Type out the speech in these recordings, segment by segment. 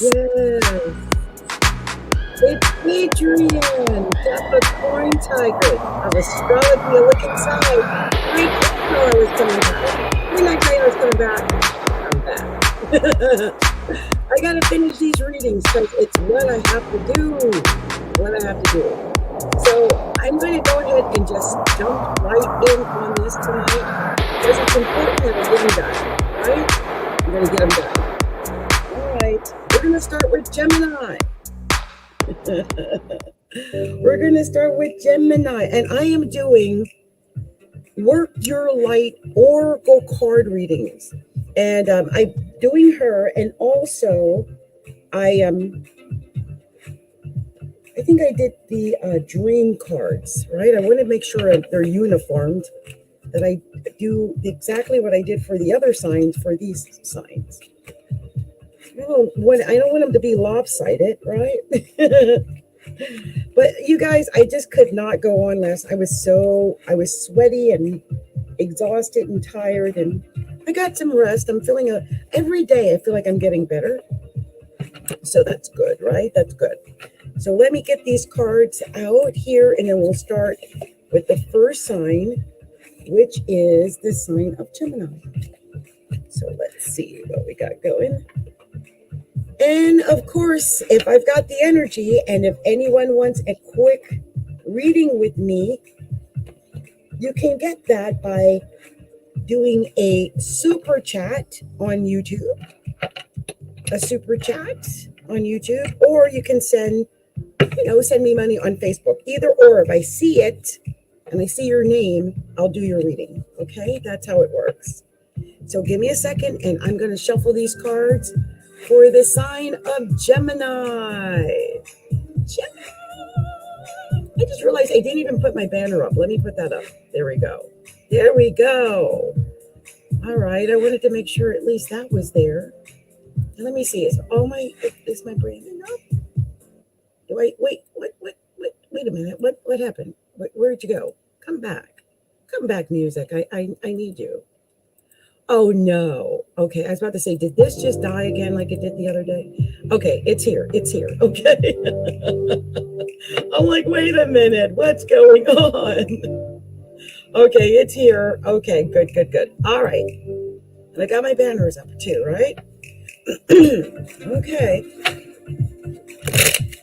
Yes. It's Adrian, CapricornTigress of Astrology, a look inside. I didn't know I was coming back. I did not tell you I was coming back. I'm back. I gotta finish these readings because it's what I have to do. What I have to do. So I'm going to go ahead and just jump right in on this tonight because it's important that I get them done, right? I'm going to get them done. All right. We're going to start with Gemini. We're going to start with Gemini, and I am doing Work Your Light Oracle card readings, and I'm doing her, and also I think I did the dream cards, right? I want to make sure they're uniformed, that I do exactly what I did for the other signs for these signs. I don't want them to be lopsided, right? But you guys, I just could not go on last. I was sweaty and exhausted and tired, and I got some rest. I'm feeling every day I feel like I'm getting better. So that's good, right? That's good. So let me get these cards out here, and then we'll start with the first sign, which is the sign of Gemini. So let's see what we got going. And of course, if I've got the energy, and if anyone wants a quick reading with me, you can get that by doing a super chat on YouTube. A super chat on YouTube, or you can send me money on Facebook. Either or, if I see it and I see your name, I'll do your reading. Okay, that's how it works. So give me a second, and I'm going to shuffle these cards for the sign of Gemini. Gemini. I just realized I didn't even put my banner up. Let me put that up. There we go. There we go. All right. I wanted to make sure at least that was there. And let me see. Is my branding up? Wait a minute. What happened? Where'd you go? Come back, music. I need you. Oh no. Okay, I was about to say, did this just die again like it did the other day? Okay, it's here. Okay. I'm like, wait a minute, what's going on? Okay, it's here. Okay, good. All right. And I got my banners up too, right? Okay.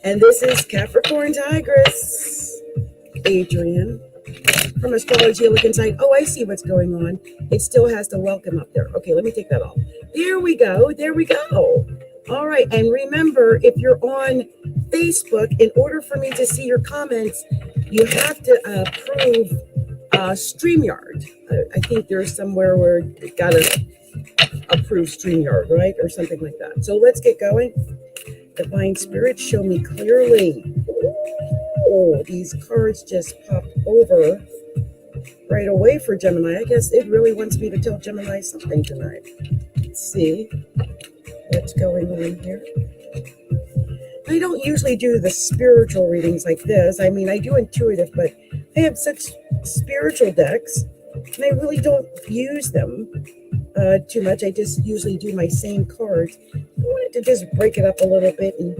And this is CapricornTigress, Adrian, from Astrology Look Inside. Oh, I see what's going on. It still has the welcome up there. Okay, let me take that off. There we go. All right. And remember, if you're on Facebook, in order for me to see your comments, you have to approve StreamYard. I think there's somewhere where you got to approve StreamYard, right? Or something like that. So let's get going. Divine Spirit, show me clearly. Oh, these cards just popped over right away for Gemini. I guess it really wants me to tell Gemini something tonight. Let's see what's going on here. I don't usually do the spiritual readings like this. I mean, I do intuitive, but I have such spiritual decks, and I really don't use them too much. I just usually do my same cards. I wanted to just break it up a little bit and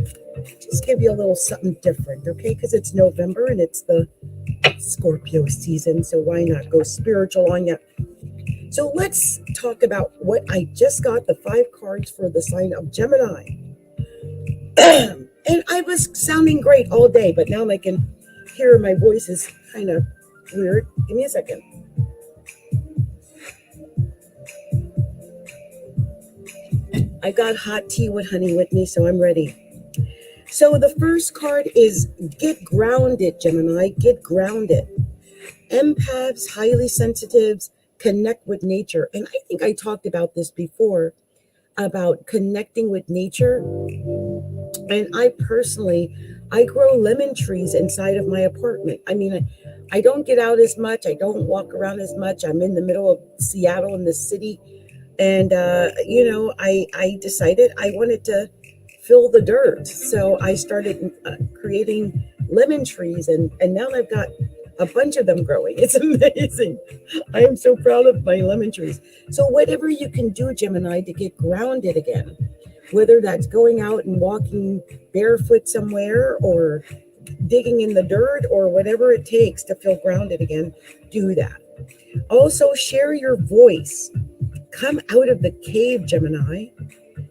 just give you a little something different, okay? Because it's November and it's the Scorpio season, so why not go spiritual on you? So let's talk about what I just got, the 5 cards for the sign of Gemini. And I was sounding great all day, but now I can hear my voice is kind of weird. Give me a second. I got hot tea with honey with me, so I'm ready. So the first card is get grounded, Gemini. Get grounded. Empaths, highly sensitives, connect with nature. And I think I talked about this before, about connecting with nature. And I grow lemon trees inside of my apartment. I mean, I don't get out as much. I don't walk around as much. I'm in the middle of Seattle in the city. And, I decided I wanted to fill the dirt. So I started creating lemon trees, and now I've got a bunch of them growing. It's amazing. I am so proud of my lemon trees. So whatever you can do, Gemini, to get grounded again. whether that's going out and walking barefoot somewhere or digging in the dirt or whatever it takes to feel grounded again, do that. Also, share your voice. Come out of the cave, Gemini.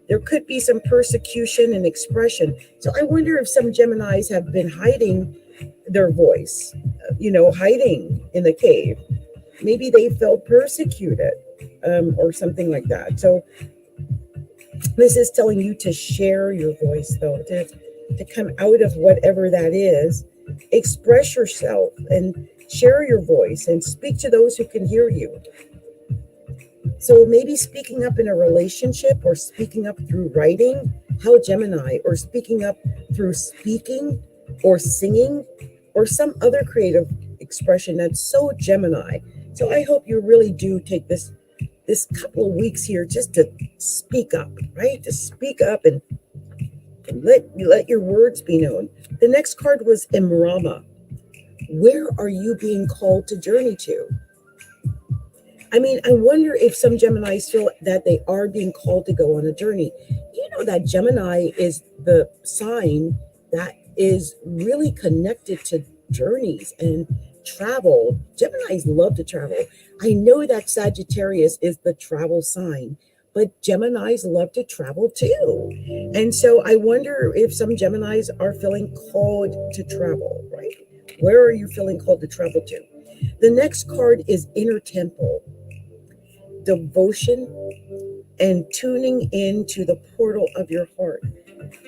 There could be some persecution and expression. So I wonder if some Geminis have been hiding their voice, hiding in the cave. Maybe they felt persecuted or something like that. So this is telling you to share your voice, though, to come out of whatever that is, express yourself and share your voice and speak to those who can hear you. So maybe speaking up in a relationship or speaking up through writing, how Gemini, or speaking up through speaking or singing or some other creative expression that's so Gemini. So I hope you really do take this couple of weeks here just to speak up, right? To speak up and let your words be known. The next card was Imrama. Where are you being called to journey to? I mean, I wonder if some Geminis feel that they are being called to go on a journey. You know that Gemini is the sign that is really connected to journeys and travel. Geminis love to travel. I know that Sagittarius is the travel sign, but Geminis love to travel too. And so I wonder if some Geminis are feeling called to travel, right? Where are you feeling called to travel to? The next card is Inner Temple. Devotion and tuning into the portal of your heart.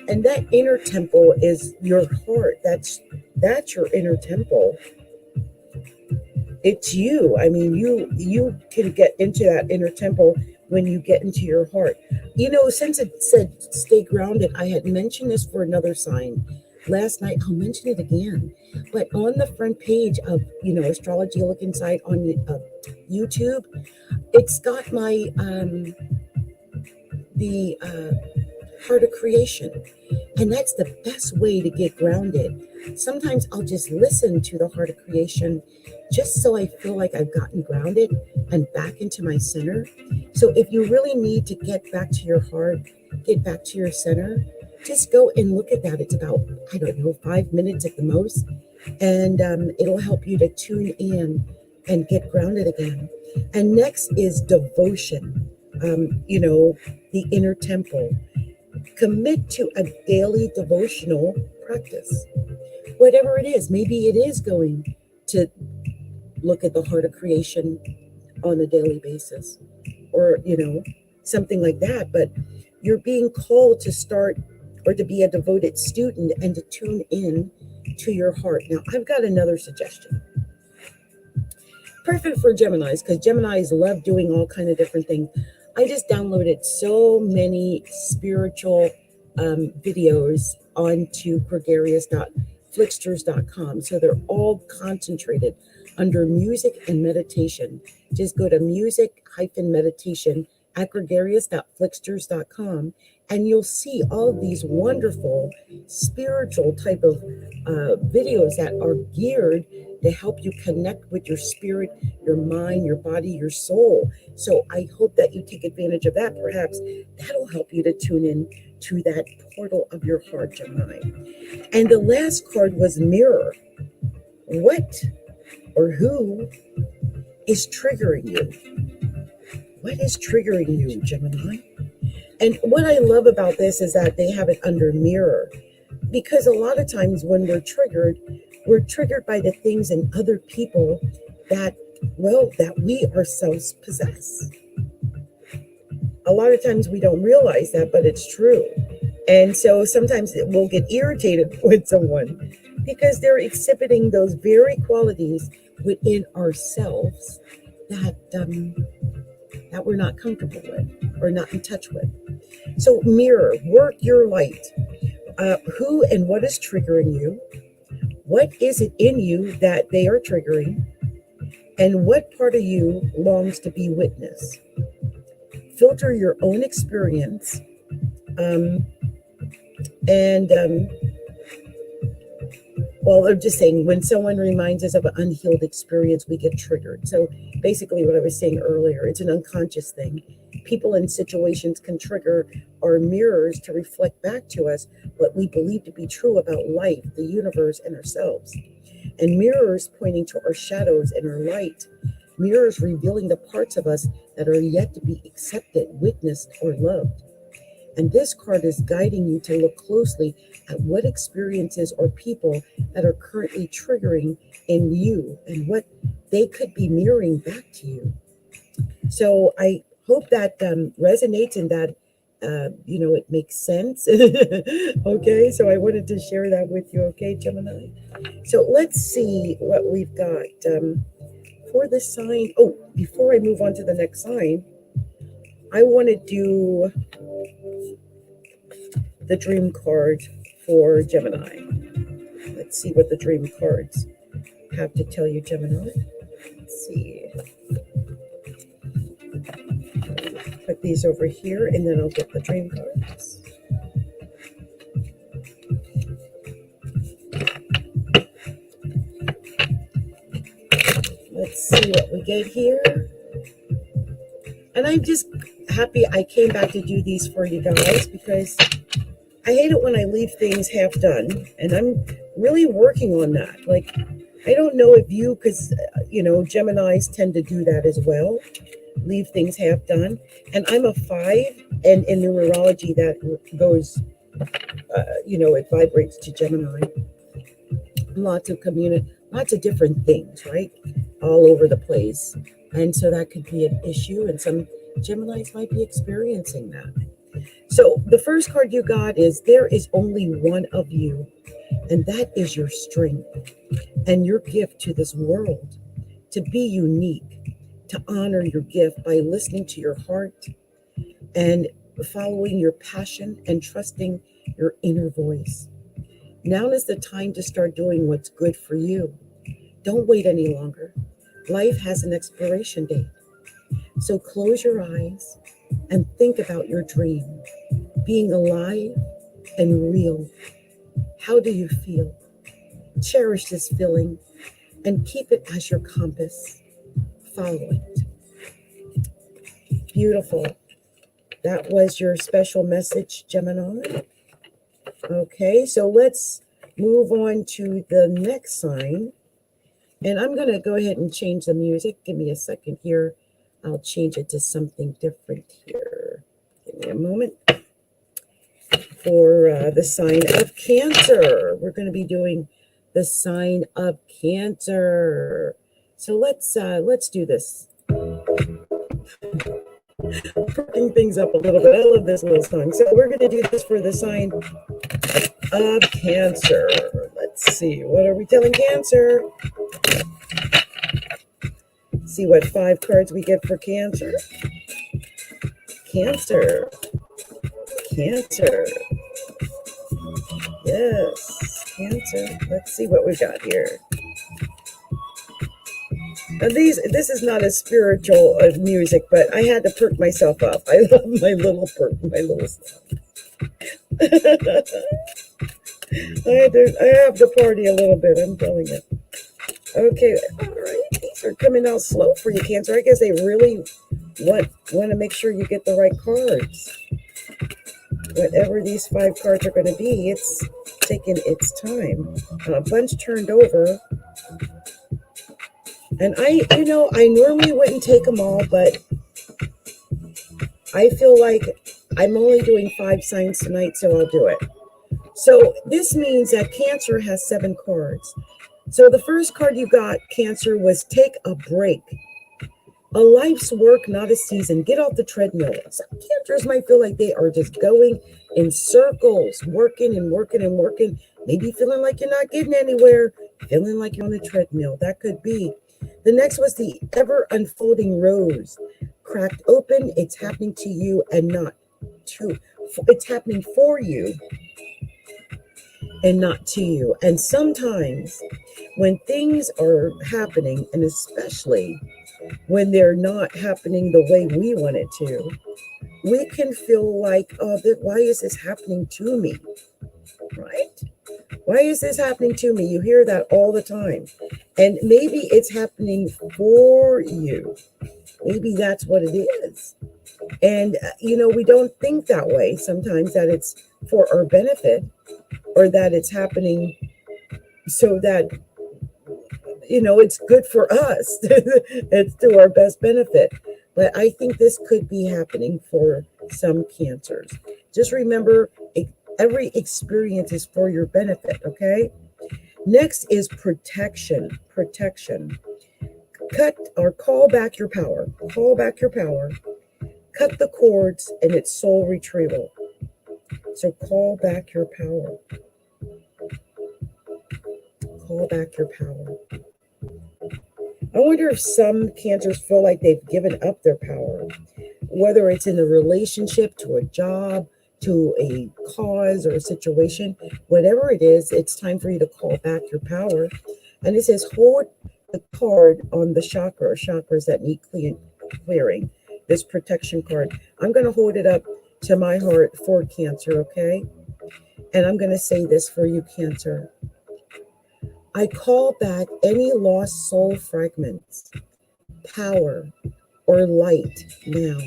And that inner temple is your heart. That's your inner temple. It's you. I mean, you can get into that inner temple when you get into your heart. Since it said stay grounded, I had mentioned this for another sign last night. I'll mention it again. But on the front page of, Astrology Look Inside on YouTube, it's got my the heart of creation. And that's the best way to get grounded. Sometimes I'll just listen to the heart of creation just so I feel like I've gotten grounded and back into my center. So if you really need to get back to your heart, get back to your center, just go and look at that. It's about, 5 minutes at the most. And it'll help you to tune in and get grounded again. And next is devotion, the inner temple. Commit to a daily devotional practice. Whatever it is, maybe it is going to look at the heart of creation on a daily basis or, something like that. But you're being called to start or to be a devoted student and to tune in to your heart. Now, I've got another suggestion. Perfect for Geminis, because Geminis love doing all kind of different things. I just downloaded so many spiritual videos onto gregarious.flixters.com. So they're all concentrated under music and meditation. Just go to music-meditation at gregarious.flixters.com, and you'll see all of these wonderful spiritual type of videos that are geared to help you connect with your spirit, your mind, your body, your soul. So I hope that you take advantage of that. Perhaps that'll help you to tune in to that portal of your heart, Gemini. And the last card was Mirror. What or who is triggering you? What is triggering you, Gemini? And what I love about this is that they have it under Mirror, because a lot of times when we're triggered by the things and other people that we ourselves possess. A lot of times we don't realize that, but it's true. And so sometimes we'll get irritated with someone because they're exhibiting those very qualities within ourselves that we're not comfortable with or not in touch with. So Mirror, work your light. Who and what is triggering you? What is it in you that they are triggering? And what part of you longs to be witness? Filter your own experience. They're just saying when someone reminds us of an unhealed experience, we get triggered. So basically what I was saying earlier, it's an unconscious thing. People and situations can trigger our mirrors to reflect back to us what we believe to be true about life, the universe, and ourselves. And mirrors pointing to our shadows and our light. Mirrors revealing the parts of us that are yet to be accepted, witnessed, or loved. And this card is guiding you to look closely at what experiences or people that are currently triggering in you and what they could be mirroring back to you. So I hope that resonates and that, it makes sense. Okay, so I wanted to share that with you. Okay, Gemini. So let's see what we've got for the sign. Oh, before I move on to the next sign, I want to do the dream card for Gemini. Let's see what the dream cards have to tell you, Gemini. Let's see. Put these over here, and then I'll get the dream cards. Let's see what we get here. And I'm just happy I came back to do these for you guys, because I hate it when I leave things half done, and I'm really working on that. Like, I don't know if you, because, Geminis tend to do that as well, leave things half done. And I'm a 5, and in numerology that goes, it vibrates to Gemini. Lots of different things, right? All over the place. And so that could be an issue, and some Geminis might be experiencing that. So the first card you got is, there is only one of you, and that is your strength and your gift to this world, to be unique, to honor your gift by listening to your heart and following your passion and trusting your inner voice. Now is the time to start doing what's good for you. Don't wait any longer. Life has an expiration date. So close your eyes and think about your dream, being alive and real. How do you feel? Cherish this feeling and keep it as your compass. Follow it. Beautiful. That was your special message, Gemini. Okay, so let's move on to the next sign. And I'm going to go ahead and change the music. Give me a second here. I'll change it to something different here. Give me a moment. For the sign of Cancer, we're going to be doing the sign of Cancer. So let's do this. Perking things up a little bit. I love this little song. So we're going to do this for the sign of Cancer. Let's see. What are we telling Cancer? See what 5 cards we get for Cancer. Cancer. Cancer. Yes, Cancer. Let's see what we got here. Now this is not a spiritual music, but I had to perk myself up. I love my little stuff. I have to party a little bit, I'm telling you. Okay, all right. These are coming out slow for you, Cancer. I guess they really want to make sure you get the right cards. Whatever these 5 cards are going to be, it's taking its time. A bunch turned over. And I normally wouldn't take them all, but I feel like I'm only doing 5 signs tonight, so I'll do it. So this means that Cancer has 7 cards. So the first card you got, Cancer, was take a break. A life's work, not a season. Get off the treadmill. Some Cancers might feel like they are just going in circles, working and working and working. Maybe feeling like you're not getting anywhere, feeling like you're on a treadmill. That could be. The next was the ever unfolding rose. Cracked open, it's happening to you and not to. It's happening for you and not to you. And sometimes when things are happening, and especially when they're not happening the way we want it to, we can feel like, why is this happening to me? Right? Why is this happening to me? You hear that all the time. And maybe it's happening for you. Maybe that's what it is. And, we don't think that way sometimes, that it's for our benefit, or that it's happening so that, it's good for us. It's to our best benefit. But I think this could be happening for some cancers. Just remember, every experience is for your benefit, okay? Next is protection. Protection. Cut or call back your power. Call back your power. Cut the cords, and it's soul retrieval. So call back your power. Call back your power. I wonder if some cancers feel like they've given up their power, whether it's in a relationship, to a job, to a cause or a situation. Whatever it is, it's time for you to call back your power. And it says, hold the card on the chakras that need clearing, this protection card. I'm going to hold it up to my heart for Cancer, okay? And I'm going to say this for you, Cancer. I call back any lost soul fragments, power, or light now.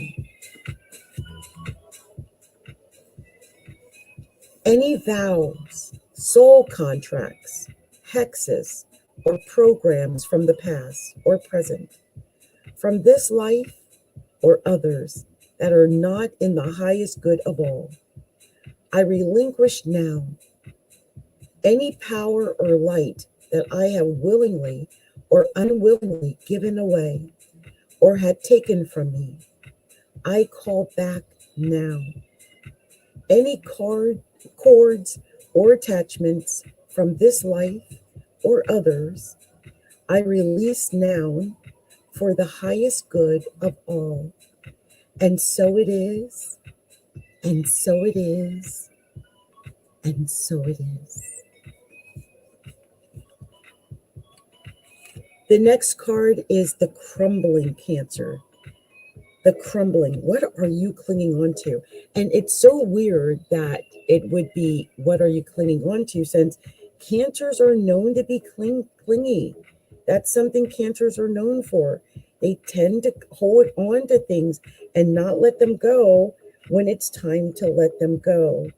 Any vows, soul contracts, hexes, or programs from the past or present, from this life or others that are not in the highest good of all, I relinquish now any power or light that I have willingly or unwillingly given away or had taken from me. I call back now any cords or attachments from this life or others. I release now for the highest good of all. And so it is, and so it is, and so it is. The next card is the crumbling Cancer. The crumbling. What are you clinging on to? And it's so weird that it would be, what are you clinging on to? Since Cancers are known to be clingy. That's something Cancers are known for. They tend to hold on to things and not let them go when it's time to let them go.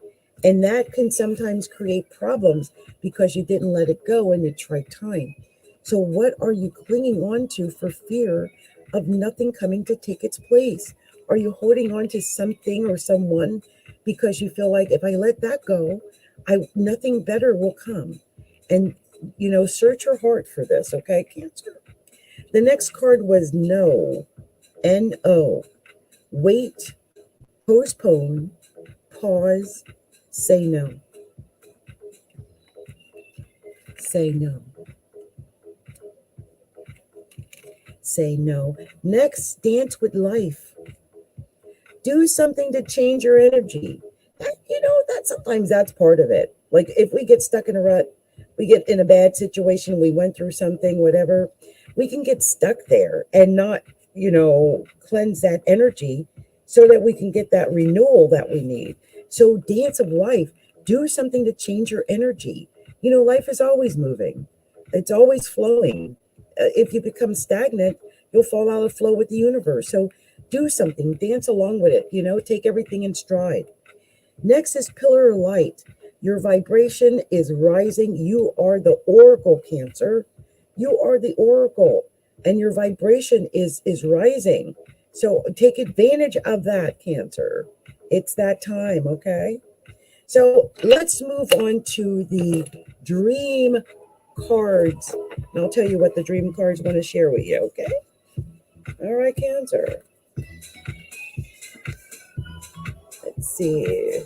And that can sometimes create problems because you didn't let it go in its right time. So what are you clinging on to for fear of nothing coming to take its place? Are you holding on to something or someone because you feel like, if I let that go, nothing better will come? And, search your heart for this, okay, Cancer? The next card was no, N-O. Wait, postpone, pause, say no. Say no. Say no. Next, dance with life. Do something to change your energy. That sometimes that's part of it. Like if we get stuck in a rut, we get in a bad situation, we went through something, whatever, we can get stuck there and not, cleanse that energy so that we can get that renewal that we need. So dance of life, do something to change your energy. Life is always moving. It's always flowing. If you become stagnant, you'll fall out of flow with the universe. So do something, dance along with it, take everything in stride. Next is pillar of light. Your vibration is rising. You are the oracle, Cancer. You are the oracle, and your vibration is rising. So take advantage of that, Cancer. It's that time, okay? So let's move on to the dream cards. And I'll tell you what the dream cards want to share with you, okay? All right, Cancer. Let's see.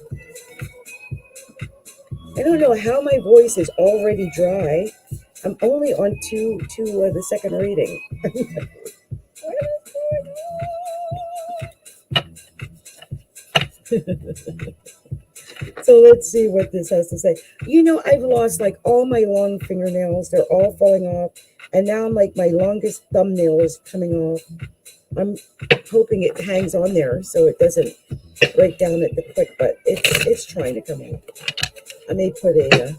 I don't know how my voice is already dry. I'm only on the second reading. What is going on? So let's see what this has to say. I've lost like all my long fingernails. They're all falling off. And now I'm like, my longest thumbnail is coming off. I'm hoping it hangs on there so it doesn't break down at the quick, but it's trying to come off. I may put a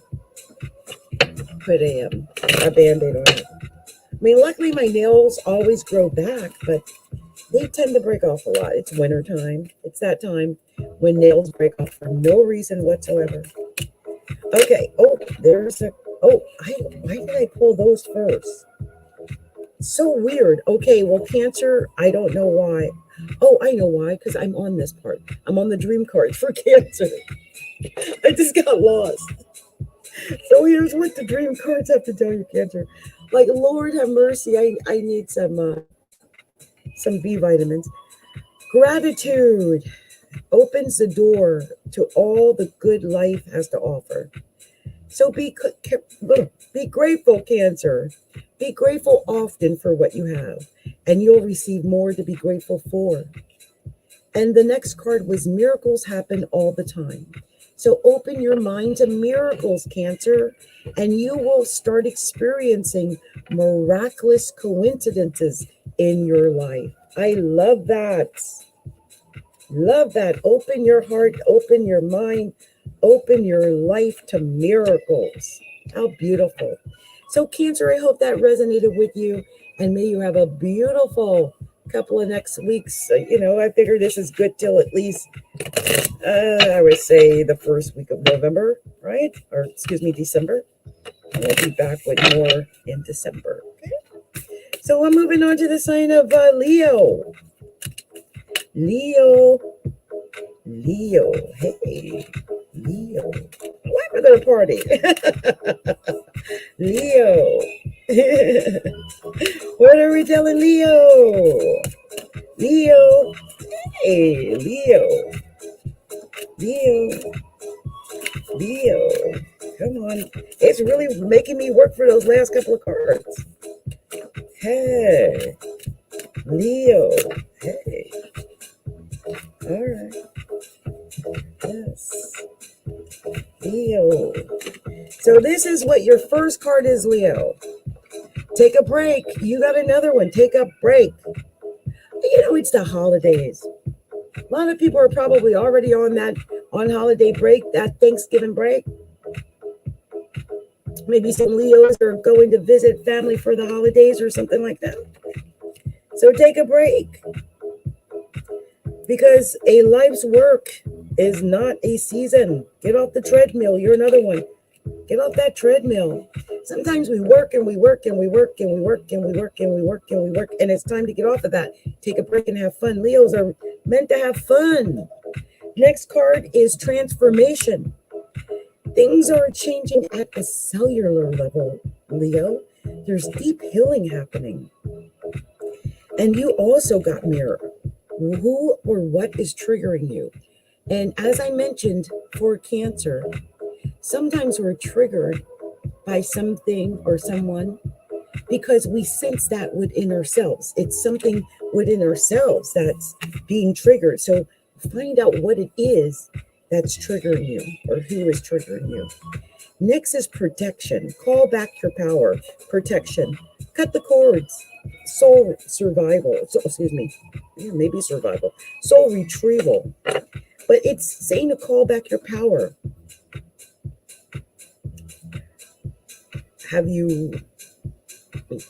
Band-Aid on it. I mean, luckily my nails always grow back, but they tend to break off a lot. It's winter time. It's that time when nails break off for no reason whatsoever. Okay. Oh, there's a. Oh, why did I pull those first? So weird. Okay, well, Cancer, I don't know why. Oh, I know why, because I'm on this part. I'm on the dream card for Cancer. I just got lost. So here's what the dream cards have to tell you, Cancer. Like, Lord have mercy, I need some B vitamins. Gratitude opens the door to all the good life has to offer. So be grateful, Cancer. Be grateful often for what you have, and you'll receive more to be grateful for. And the next card was miracles happen all the time. So open your mind to miracles, Cancer, and you will start experiencing miraculous coincidences in your life. I love that. Love that. Open your heart, open your mind, open your life to miracles. How beautiful. So Cancer, I hope that resonated with you, and may you have a beautiful couple of next weeks. I figure this is good till at least, I would say the first week of November, right? Or excuse me, December. I'll be back with more in December. Okay. So we're moving on to the sign of Leo. Leo. Hey, Leo. Why am I going to party? Leo. What are we telling Leo? Leo. Hey, Leo. Come on. It's really making me work for those last couple of cards. Hey, Leo. Hey. All right. Yes. Leo. So this is what your first card is, Leo. Take a break. You got another one. Take a break. It's the holidays. A lot of people are probably already on holiday break, that Thanksgiving break. Maybe some Leos are going to visit family for the holidays or something like that. So take a break. Because a life's work is not a season. Get off the treadmill. You're another one. Get off that treadmill. Sometimes we work and we work and we work and we work and we work and we work and we work, and it's time to get off of that. Take a break and have fun. Leos are meant to have fun. Next card is transformation. Things are changing at the cellular level, Leo. There's deep healing happening. And you also got mirror. Who or what is triggering you? And as I mentioned, for Cancer, sometimes we're triggered by something or someone because we sense that within ourselves. It's something within ourselves that's being triggered. So find out what it is that's triggering you or who is triggering you. Next is protection. Call back your power. Protection. Cut the cords. Soul survival. Maybe survival. Soul retrieval. But it's saying to call back your power. Have you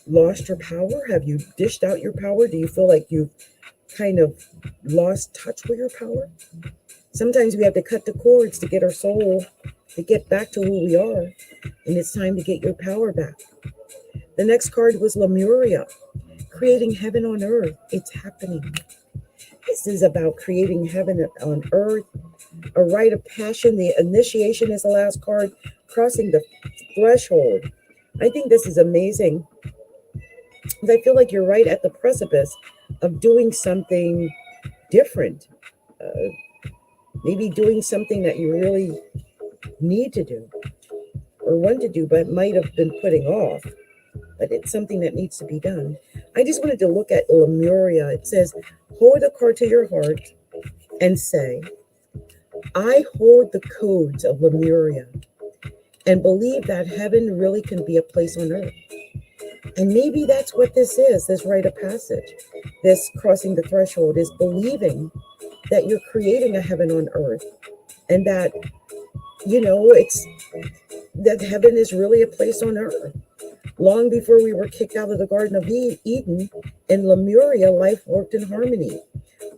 lost your power? Have you dished out your power? Do you feel like you've kind of lost touch with your power? Sometimes we have to cut the cords to get our soul to get back to who we are. And it's time to get your power back. The next card was Lemuria, creating heaven on earth. It's happening. This is about creating heaven on earth, a rite of passion. The initiation is the last card, crossing the threshold. I think this is amazing. I feel like you're right at the precipice of doing something different. Maybe doing something that you really need to do or want to do, but might have been putting off. But it's something that needs to be done. I just wanted to look at Lemuria. It says, hold a card to your heart and say, I hold the codes of Lemuria and believe that heaven really can be a place on earth. And maybe that's what this is, this rite of passage, this crossing the threshold is believing that you're creating a heaven on earth and that, it's that heaven is really a place on earth. Long before we were kicked out of the Garden of Eden, in Lemuria, life worked in harmony.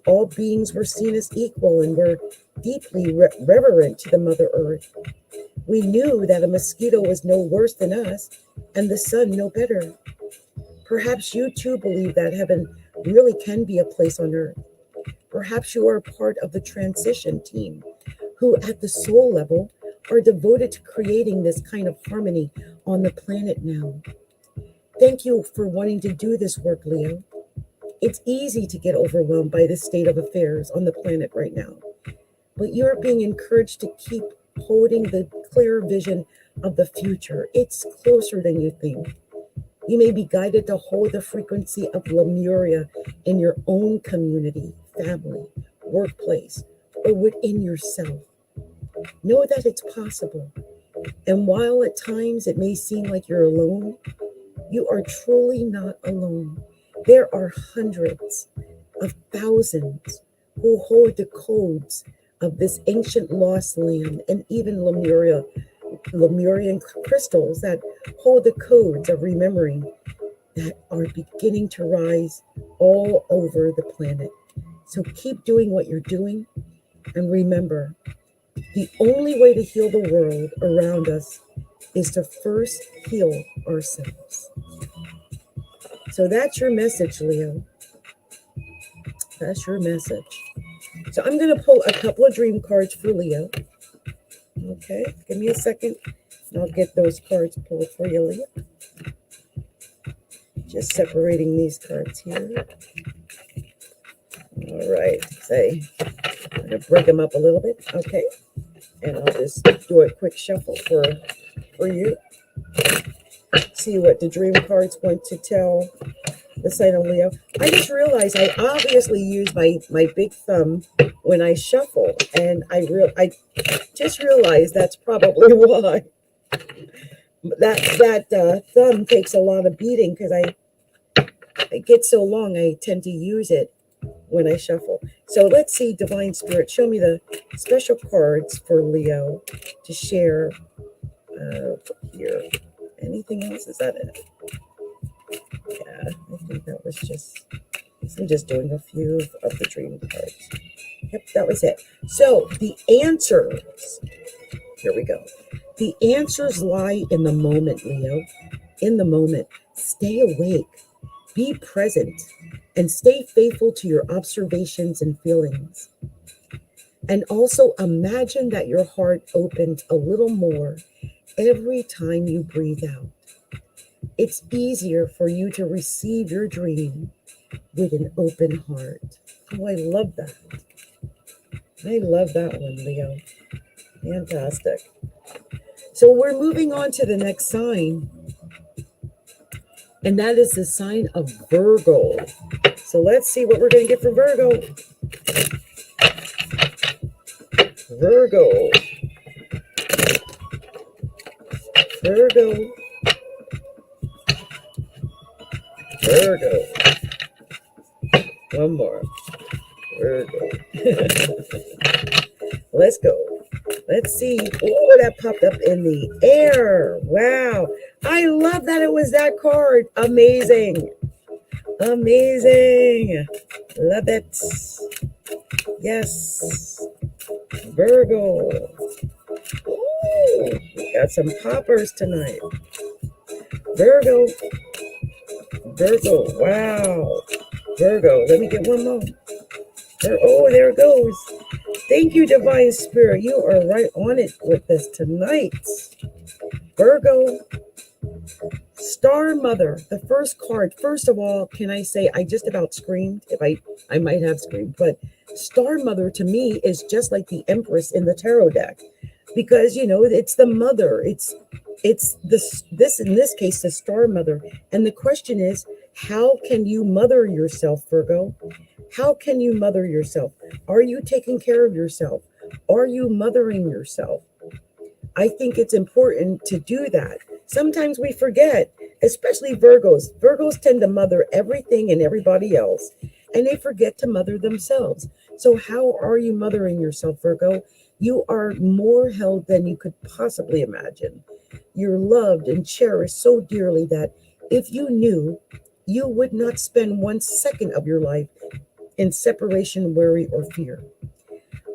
All beings were seen as equal and were deeply reverent to the Mother Earth. We knew that a mosquito was no worse than us and the sun no better. Perhaps you too believe that heaven really can be a place on earth. Perhaps you are a part of the transition team who, at the soul level, are devoted to creating this kind of harmony on the planet now. Thank you for wanting to do this work, Leo. It's easy to get overwhelmed by the state of affairs on the planet right now, but you're being encouraged to keep holding the clear vision of the future. It's closer than you think. You may be guided to hold the frequency of Lemuria in your own community, family, workplace, or within yourself. Know that it's possible. And while at times it may seem like you're alone, you are truly not alone. There are hundreds of thousands who hold the codes of this ancient lost land, and even Lemurian crystals that hold the codes of remembering that are beginning to rise all over the planet. So keep doing what you're doing, and remember, the only way to heal the world around us is to first heal ourselves. So that's your message, Leo. That's your message. So I'm going to pull a couple of dream cards for Leo. Okay, give me a second, and I'll get those cards pulled for you, Leo. Just separating these cards here. All right, say, I'm going to break them up a little bit. Okay, and I'll just do a quick shuffle for you. See what the dream cards want to tell the sign of Leo. I just realized I obviously use my big thumb when I shuffle, and I just realized that's probably why. That thumb takes a lot of beating because it gets so long. I tend to use it when I shuffle. So let's see, Divine Spirit, show me the special cards for Leo to share here. Anything else? Is that it? Yeah, I think that was I'm just doing a few of the dream cards. Yep, that was it. So the answers, here we go. The answers lie in the moment, Leo. In the moment. Stay awake. Be present. And stay faithful to your observations and feelings. And also imagine that your heart opens a little more every time you breathe out. It's easier for you to receive your dream with an open heart. Oh, I love that. I love that one, Leo. Fantastic. So we're moving on to the next sign, and that is the sign of Virgo. So let's see what we're going to get for Virgo. Virgo. Virgo. Virgo. One more. Virgo. Let's go. Let's see. Oh, that popped up in the air. Wow. I love that it was that card. Amazing. Amazing. Love it. Yes. Virgo. Ooh, we got some poppers tonight. Virgo. Virgo. Wow. Virgo. Let me get one more. Oh, there it goes. Thank you, Divine Spirit. You are right on it with us tonight. Virgo. Star Mother. The first card. First of all, can I say I just about screamed? If I might have screamed, but Star Mother to me is just like the Empress in the tarot deck, because it's the mother. It's this in this case the Star Mother. And the question is, how can you mother yourself, Virgo? How can you mother yourself? Are you taking care of yourself? Are you mothering yourself? I think it's important to do that. Sometimes we forget, especially Virgos. Virgos tend to mother everything and everybody else, and they forget to mother themselves. So how are you mothering yourself, Virgo? You are more held than you could possibly imagine. You're loved and cherished so dearly that if you knew, you would not spend 1 second of your life in separation, worry, or fear.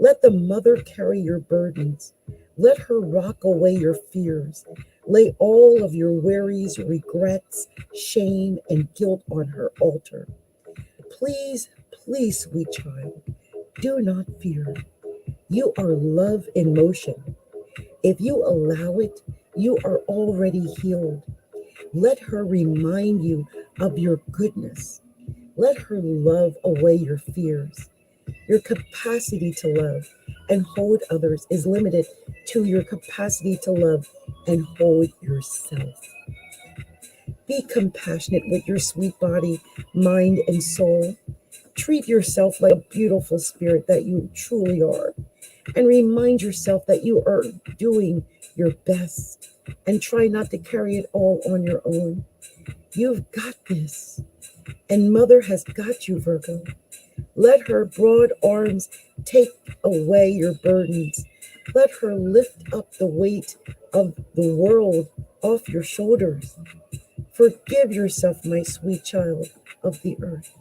Let the mother carry your burdens. Let her rock away your fears. Lay all of your worries, regrets, shame, and guilt on her altar. Please, please, sweet child, do not fear. You are love in motion. If you allow it, you are already healed. Let her remind you of your goodness. Let her love away your fears. Your capacity to love and hold others is limited to your capacity to love and hold yourself. Be compassionate with your sweet body, mind, and soul. Treat yourself like a beautiful spirit that you truly are. And remind yourself that you are doing your best. And try not to carry it all on your own. You've got this. And Mother has got you, Virgo. Let her broad arms take away your burdens. Let her lift up the weight of the world off your shoulders. Forgive yourself, my sweet child of the earth.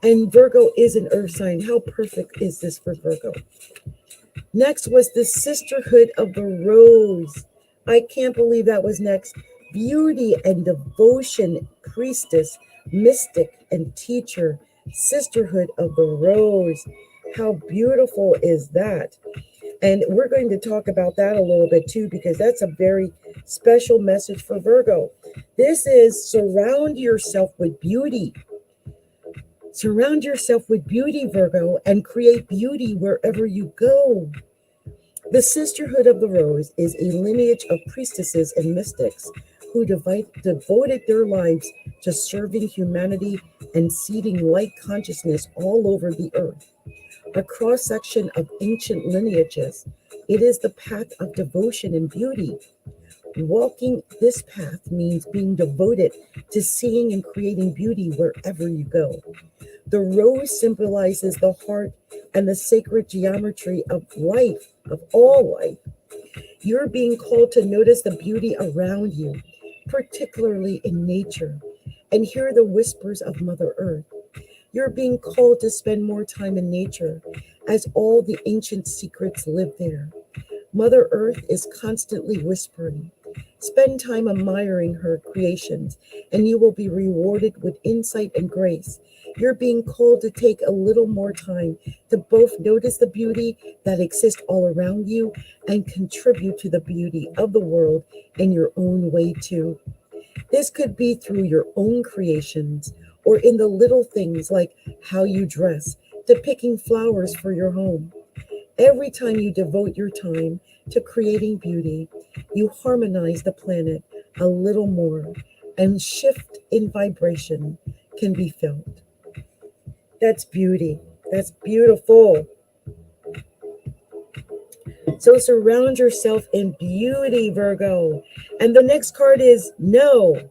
And Virgo is an earth sign. How perfect is this for Virgo? Next was the Sisterhood of the Rose. I can't believe that was next. Beauty and devotion, priestess, mystic, and teacher. Sisterhood of the Rose. How beautiful is that? And we're going to talk about that a little bit too, because that's a very special message for Virgo. This is surround yourself with beauty. Surround yourself with beauty, Virgo, and create beauty wherever you go. The Sisterhood of the Rose is a lineage of priestesses and mystics who devoted their lives to serving humanity and seeding light consciousness all over the earth. A cross-section of ancient lineages, it is the path of devotion and beauty. Walking this path means being devoted to seeing and creating beauty wherever you go. The rose symbolizes the heart and the sacred geometry of life, of all life. You're being called to notice the beauty around you, particularly in nature, and hear the whispers of Mother Earth. You're being called to spend more time in nature, as all the ancient secrets live there. Mother Earth is constantly whispering. Spend time admiring her creations, and you will be rewarded with insight and grace. You're being called to take a little more time to both notice the beauty that exists all around you and contribute to the beauty of the world in your own way too. This could be through your own creations or in the little things like how you dress to picking flowers for your home. Every time you devote your time to creating beauty, you harmonize the planet a little more, and shift in vibration can be felt. That's beauty. That's beautiful. So surround yourself in beauty, Virgo. And the next card is no.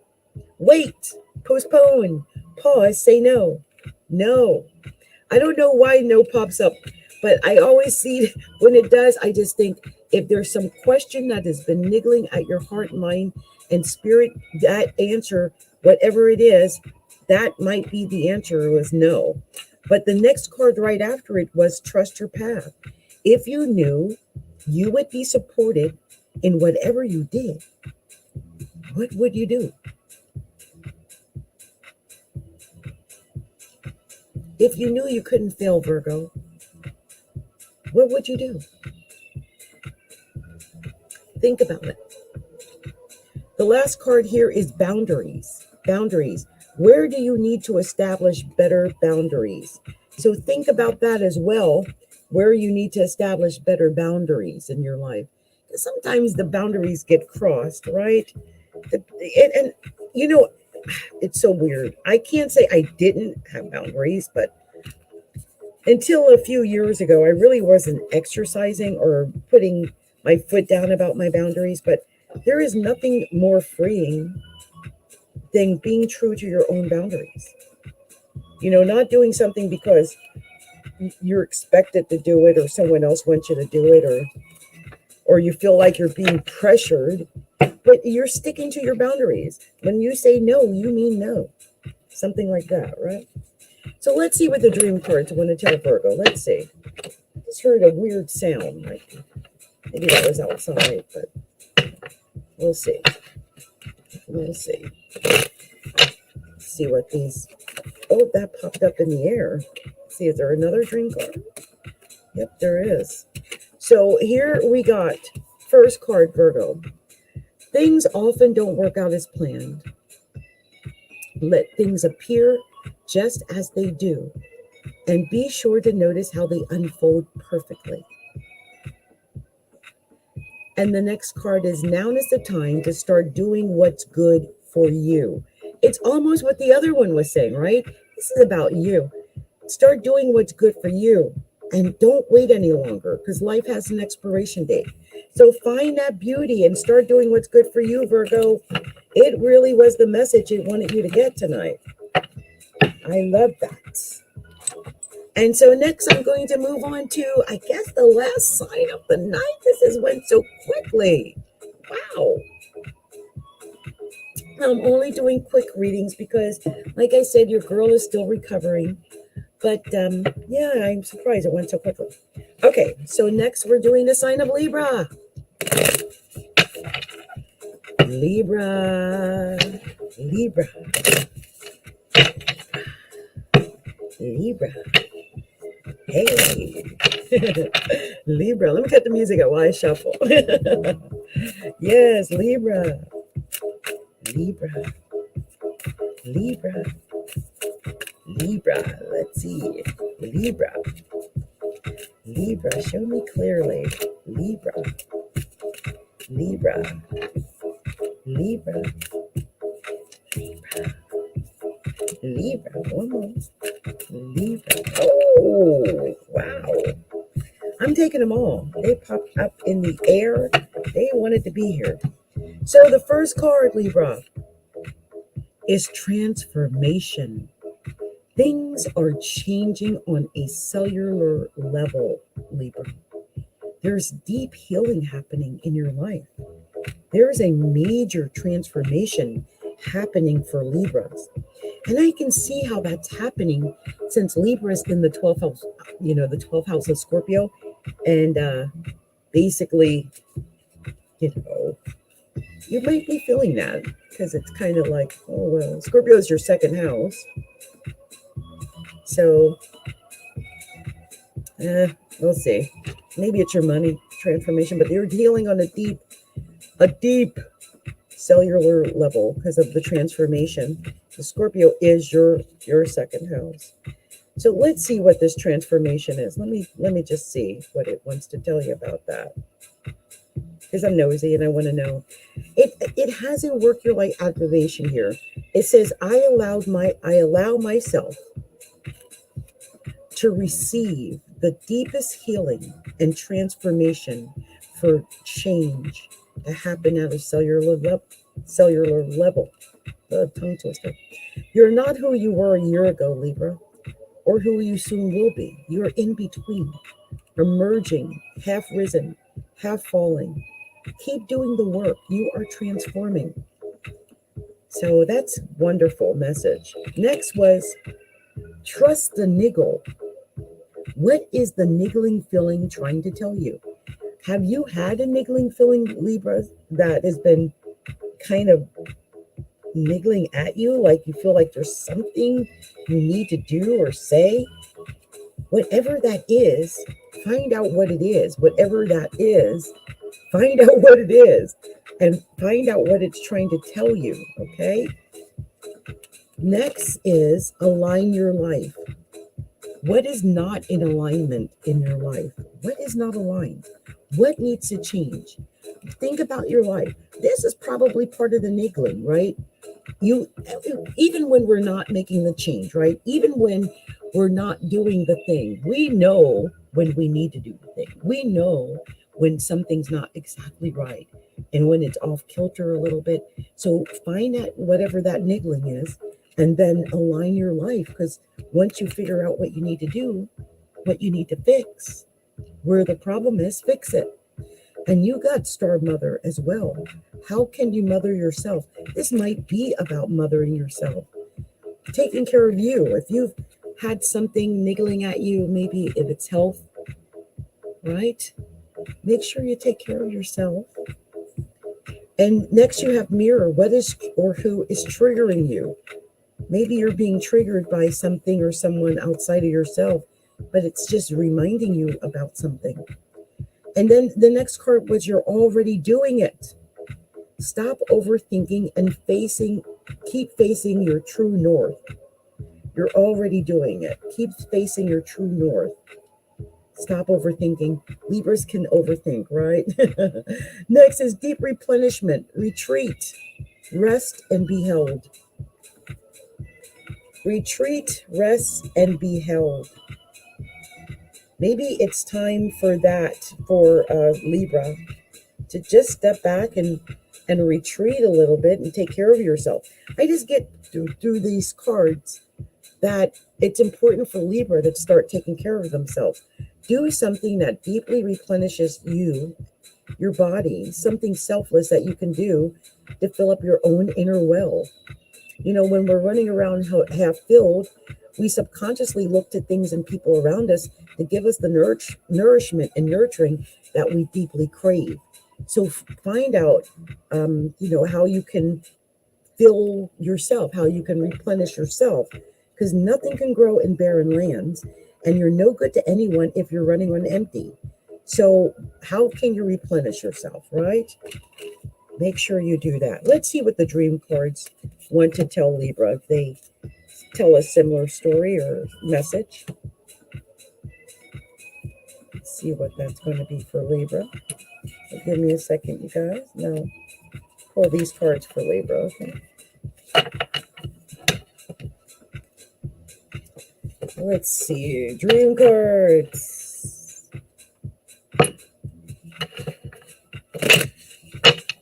Wait, postpone, pause, say no. No. I don't know why no pops up, but I always see when it does, I just think if there's some question that has been niggling at your heart, mind, and spirit, that answer, whatever it is, that might be the answer was no. But the next card right after it was trust your path. If you knew you would be supported in whatever you did, what would you do? If you knew you couldn't fail, Virgo, what would you do? Think about it. The last card here is boundaries. Boundaries. Where do you need to establish better boundaries? So think about that as well, where you need to establish better boundaries in your life. Because sometimes the boundaries get crossed, right? And you know, it's so weird. I can't say I didn't have boundaries, but until a few years ago, I really wasn't exercising or putting my foot down about my boundaries. But there is nothing more freeing than being true to your own boundaries. You know, not doing something because you're expected to do it or someone else wants you to do it or you feel like you're being pressured, but you're sticking to your boundaries. When you say no, you mean no. Something like that, right? So let's see what the dream cards want to tell Virgo. Let's see. I just heard a weird sound. Like maybe that was outside, but we'll see. We'll see. See what these. Oh, that popped up in the air. See, is there another dream card? Yep, there is. So here we got first card, Virgo. Things often don't work out as planned. Let things appear just as they do, and be sure to notice how they unfold perfectly. And the next card is now is the time to start doing what's good for you. It's almost what the other one was saying, right? This is about you. Start doing what's good for you and don't wait any longer because life has an expiration date. So find that beauty and start doing what's good for you, Virgo. It really was the message it wanted you to get tonight. I love that. And so next I'm going to move on to, I guess, the last sign of the night. This went so quickly. Wow. I'm only doing quick readings because, like I said, your girl is still recovering. But yeah, I'm surprised it went so quickly. Okay, so next we're doing the sign of Libra. Libra. Libra. Libra. Hey. Libra. Let me cut the music out while I shuffle. Yes, Libra. Libra. Libra. Libra. Let's see. Libra. Libra. Show me clearly. Libra. Libra. Libra. Libra. Libra. One more. Libra. Oh, wow. I'm taking them all. They popped up in the air. They wanted to be here. So the first card, Libra, is transformation. Things are changing on a cellular level, Libra. There's deep healing happening in your life. There's a major transformation happening for Libras. And I can see how that's happening since Libra is in the 12th house, the 12th house of Scorpio. And basically, you might be feeling that because it's kind of like, oh, well, Scorpio is your second house. So we'll see. Maybe it's your money transformation, but you're dealing on a deep cellular level because of the transformation. The Scorpio is your second house. So let's see what this transformation is. Let me just see what it wants to tell you about that. Because I'm nosy and I want to know. It has a work your light activation here. It says, I allow myself to receive the deepest healing and transformation for change to happen at a cellular level. Tongue twister. You're not who you were a year ago, Libra, or who you soon will be. You're in between, emerging, half risen, half falling. Keep doing the work. You are transforming. So that's wonderful message. Next was trust the niggle. What is the niggling feeling trying to tell you? Have you had a niggling feeling, Libra, that has been kind of niggling at you? Like you feel like there's something you need to do or say? Whatever that is, find out what it is. Whatever that is, find out what it is and find out what it's trying to tell you, okay? Next is align your life. What is not in alignment in your life? What is not aligned? What needs to change? Think about your life. This is probably part of the niggling, right? Even when we're not making the change, right? Even when we're not doing the thing, we know when we need to do the thing. We know when something's not exactly right and when it's off kilter a little bit. So find out whatever that niggling is and then align your life, because once you figure out what you need to do, what you need to fix, where the problem is, fix it. And you got star mother as well. How can you mother yourself? This might be about mothering yourself, taking care of you. If you've had something niggling at you, maybe if it's health, right? Make sure you take care of yourself. And next you have mirror. What is or who is triggering you? Maybe you're being triggered by something or someone outside of yourself, but it's just reminding you about something. And then the next card was you're already doing it. Stop overthinking and keep facing your true north. You're already doing it. Keep facing your true north. Stop overthinking. Libras can overthink, right? Next is deep replenishment, retreat, rest, and be held. Retreat, rest, and be held. Maybe it's time for that for Libra to just step back and retreat a little bit and take care of yourself. I just get through these cards that it's important for Libra to start taking care of themselves. Do something that deeply replenishes you, your body, something selfless that you can do to fill up your own inner well. You know, when we're running around half filled, we subconsciously look to things and people around us to give us the nourishment and nurturing that we deeply crave. So find out, how you can fill yourself, how you can replenish yourself, because nothing can grow in barren lands, and you're no good to anyone if you're running on empty. So how can you replenish yourself, right? Make sure you do that. Let's see what the dream cards want to tell Libra. If they tell a similar story or message. Let's see what that's going to be for Libra. Give me a second, you guys. Now, pull these cards for Libra, okay? Let's see. Dream cards.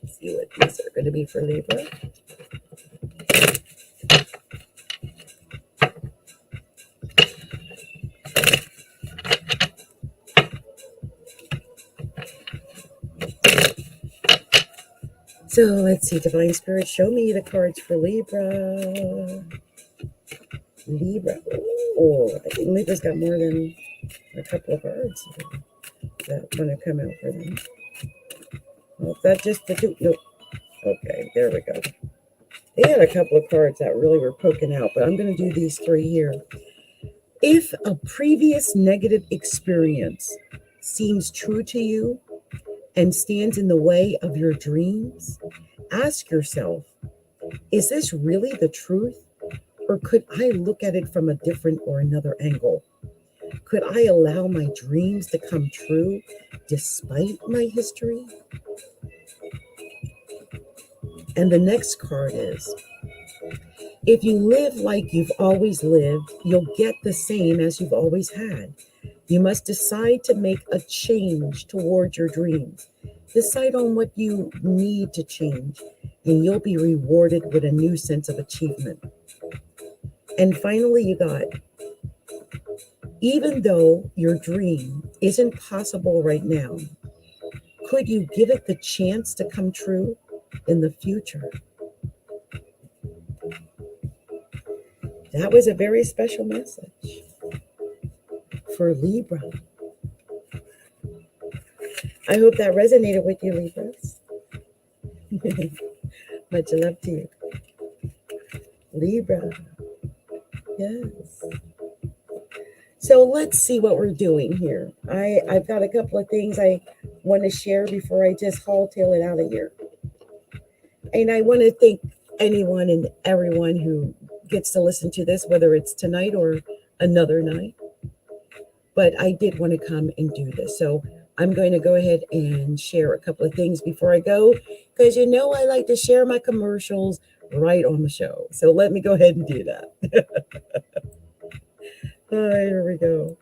Let's see what these are going to be for Libra. So let's see, Divine Spirit, show me the cards for Libra. Libra. Oh, I think Libra's got more than a couple of cards that want to come out for them. Well, is that just the two? Nope. Okay, there we go. They had a couple of cards that really were poking out, but I'm going to do these three here. If a previous negative experience seems true to you and stands in the way of your dreams, ask yourself, is this really the truth? Or could I look at it from a different or another angle? Could I allow my dreams to come true despite my history? And the next card is, if you live like you've always lived, you'll get the same as you've always had. You must decide to make a change toward your dreams. Decide on what you need to change, and you'll be rewarded with a new sense of achievement. And finally, you got, even though your dream isn't possible right now, could you give it the chance to come true in the future? That was a very special message for Libra. I hope that resonated with you, Libras. Much love to you. Libra. Yes. So let's see what we're doing here. I've got a couple of things I want to share before I just tail it out of here. And I want to thank anyone and everyone who gets to listen to this, whether it's tonight or another night. But I did want to come and do this. So I'm going to go ahead and share a couple of things before I go, because I like to share my commercials right on the show. So let me go ahead and do that. All right, here we go.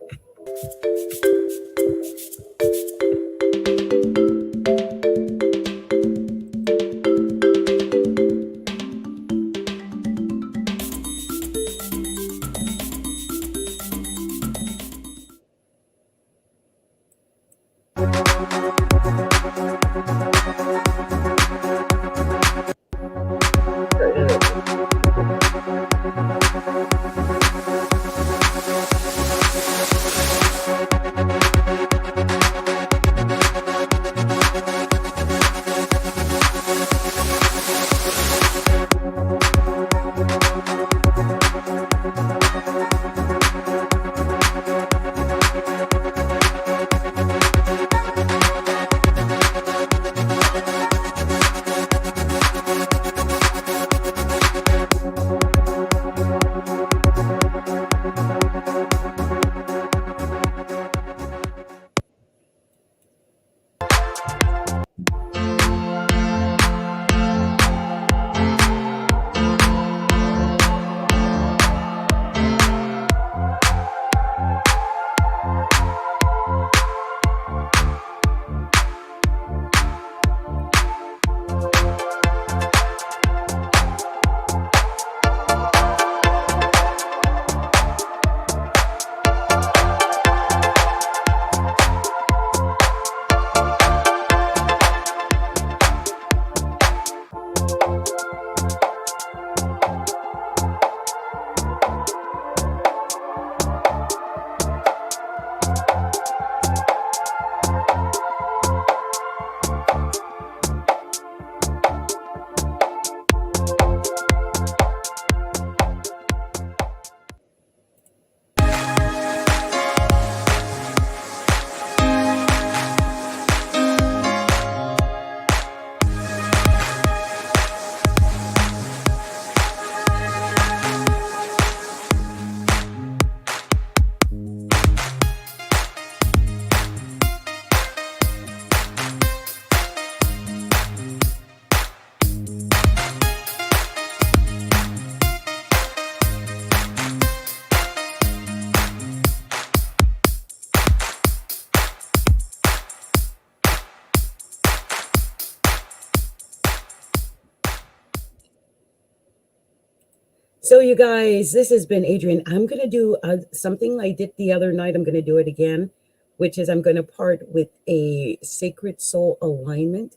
So you guys, this has been Adrian. I'm going to do something I did the other night. I'm going to do it again, which is I'm going to part with a sacred soul alignment.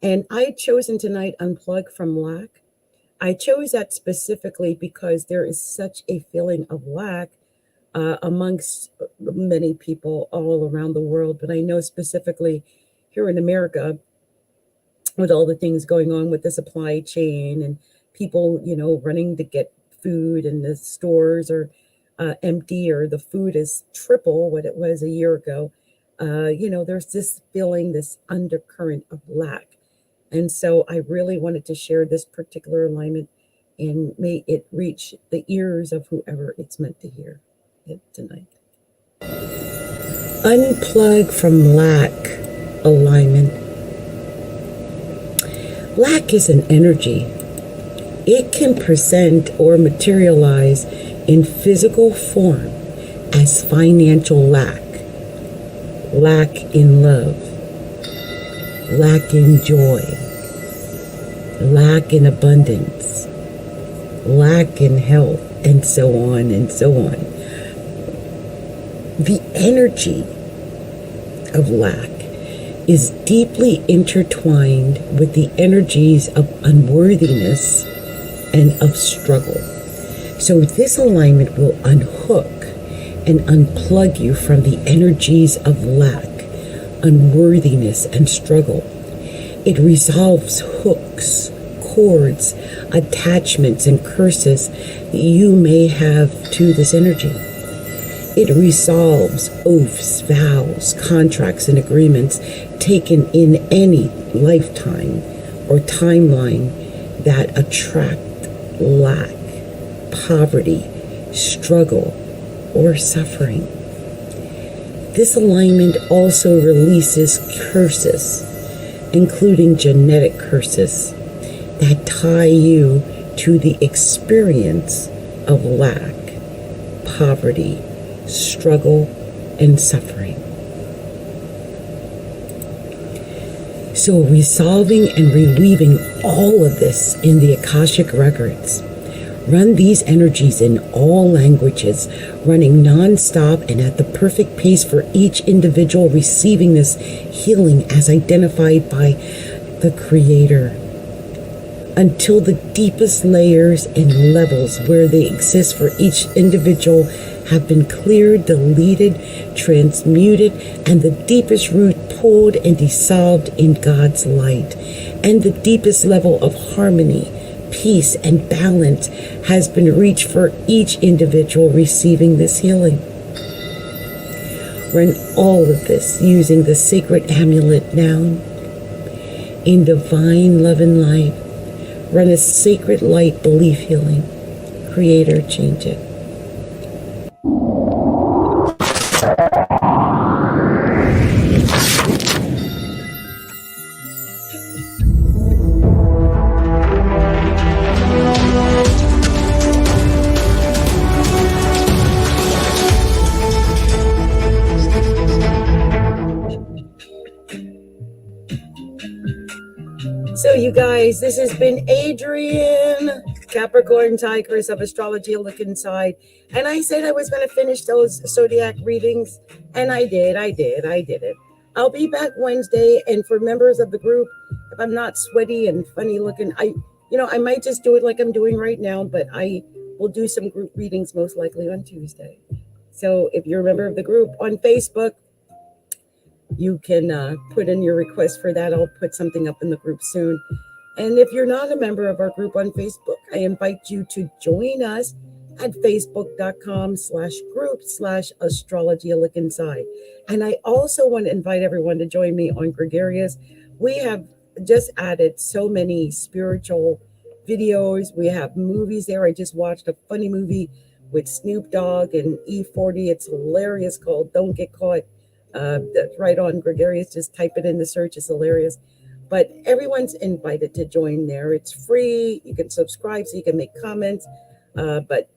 And I chosen tonight Unplug from Lack. I chose that specifically because there is such a feeling of lack amongst many people all around the world. But I know specifically here in America, with all the things going on with the supply chain and people, running to get food, and the stores are empty, or the food is triple what it was a year ago. There's this feeling, this undercurrent of lack. And so I really wanted to share this particular alignment, and may it reach the ears of whoever it's meant to hear it tonight. Unplug from lack alignment. Lack is an energy. It can present or materialize in physical form as financial lack, lack in love, lack in joy, lack in abundance, lack in health, and so on and so on. The energy of lack is deeply intertwined with the energies of unworthiness and of struggle. So this alignment will unhook and unplug you from the energies of lack, unworthiness, and struggle. It resolves hooks, cords, attachments, and curses that you may have to this energy. It resolves oaths, vows, contracts, and agreements taken in any lifetime or timeline that attract lack, poverty, struggle, or suffering. This alignment also releases curses, including genetic curses, that tie you to the experience of lack, poverty, struggle, and suffering. So resolving and relieving all of this in the Akashic Records. Run these energies in all languages, running non-stop and at the perfect pace for each individual receiving this healing as identified by the Creator, until the deepest layers and levels where they exist for each individual have been cleared, deleted, transmuted, and the deepest root pulled and dissolved in God's light. And the deepest level of harmony, peace, and balance has been reached for each individual receiving this healing. Run all of this using the sacred amulet now. In divine love and light, run a sacred light belief healing. Creator, change it. So you guys, this has been Adrian, CapricornTigress of Astrology, Look Inside. And I said I was going to finish those zodiac readings, and I did it. I'll be back Wednesday, and for members of the group, if I'm not sweaty and funny looking, I might just do it like I'm doing right now, but I will do some group readings most likely on Tuesday. So if you're a member of the group on Facebook, you can put in your request for that. I'll put something up in the group soon. And if you're not a member of our group on Facebook, I invite you to join us at facebook.com/group/astrology look inside. And I also want to invite everyone to join me on Gregarious. We have just added so many spiritual videos. We have movies there. I just watched a funny movie with Snoop Dogg and E40. It's hilarious, called Don't Get Caught. That's right on Gregarious. Just type it in the search. It's hilarious. But everyone's invited to join there. It's free. You can subscribe so you can make comments. But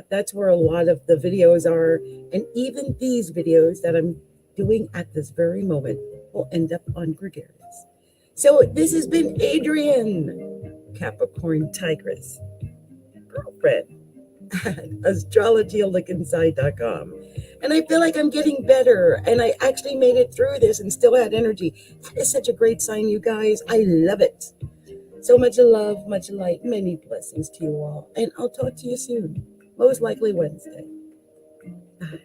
that's where a lot of the videos are. And even these videos that I'm doing at this very moment will end up on Gregarious. So this has been Adrian, CapricornTigress, girlfriend. at astrologylookinside.com. And I feel like I'm getting better. And I actually made it through this and still had energy. That is such a great sign, you guys. I love it. So much love, much light, many blessings to you all. And I'll talk to you soon. Most likely Wednesday. Bye.